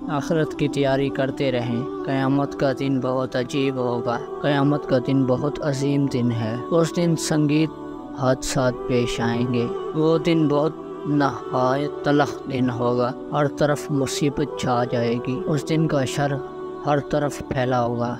آخرت کی تیاری کرتے رہیں، قیامت کا دن بہت عجیب ہوگا، قیامت کا دن بہت عظیم دن ہے۔ اس دن سنگیت حادثات پیش آئیں گے، وہ دن بہت نہایت تلخ دن ہوگا، ہر طرف مصیبت چھا جائے گی، اس دن کا شر ہر طرف پھیلا ہوگا،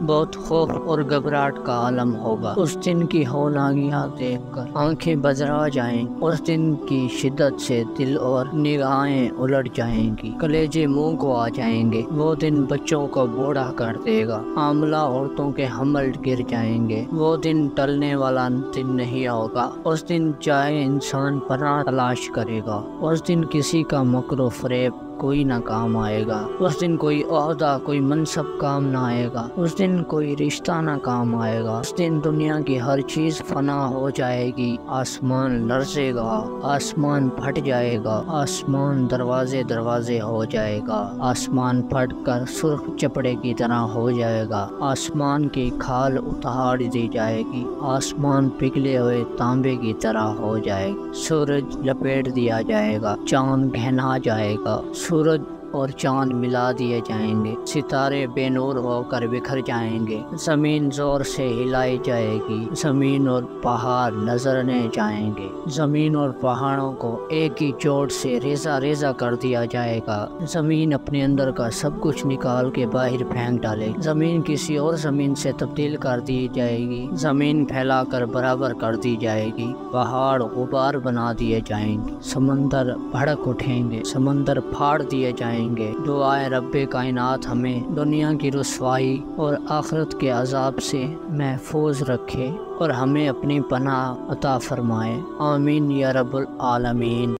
بہت خوف اور گھبراہٹ کا عالم ہوگا۔ اس دن کی ہولناکیاں دیکھ کر آنکھیں بجرا جائیں، اس دن کی شدت سے دل اور نگاہیں الٹ جائیں گی، کلیجے منہ کو آ جائیں گے۔ وہ دن بچوں کو بوڑھا کر دے گا، حاملہ عورتوں کے حمل گر جائیں گے، وہ دن ٹلنے والا دن نہیں ہوگا۔ اس دن چاہے انسان پناہ تلاش کرے گا، اس دن کسی کا مکر و فریب کوئی نہ کام آئے گا، اس دن کوئی عہدہ کوئی منصب کام نہ آئے گا، اس دن کوئی رشتہ نہ کام آئے گا، اس دن دنیا کی ہر چیز فنا ہو جائے گی، آسمان لرزے گا، آسمان پھٹ جائے گا، آسمان دروازے دروازے ہو جائے گا، آسمان پھٹ کر سرخ چپڑے کی طرح ہو جائے گا، آسمان کی کھال اتار دی جائے گی، آسمان پگھلے ہوئے تانبے کی طرح ہو جائے گا، سورج لپیٹ دیا جائے گا، چاند گھنا جائے گا، سورج اور چاند ملا دیے جائیں گے، ستارے بے نور ہو کر بکھر جائیں گے، زمین زور سے ہلائی جائے گی، زمین اور پہاڑ نظرنے جائیں گے، زمین اور پہاڑوں کو ایک ہی چوٹ سے ریزہ ریزہ کر دیا جائے گا، زمین اپنے اندر کا سب کچھ نکال کے باہر پھینک ڈالے گی، زمین کسی اور زمین سے تبدیل کر دی جائے گی، زمین پھیلا کر برابر کر دی جائے گی، پہاڑ غبار بنا دیے جائیں گے، سمندر بھڑک اٹھیں گے، سمندر پھاڑ دیے جائیں گے۔ دعائے رب کائنات ہمیں دنیا کی رسوائی اور آخرت کے عذاب سے محفوظ رکھے اور ہمیں اپنی پناہ عطا فرمائے، آمین یا رب العالمین۔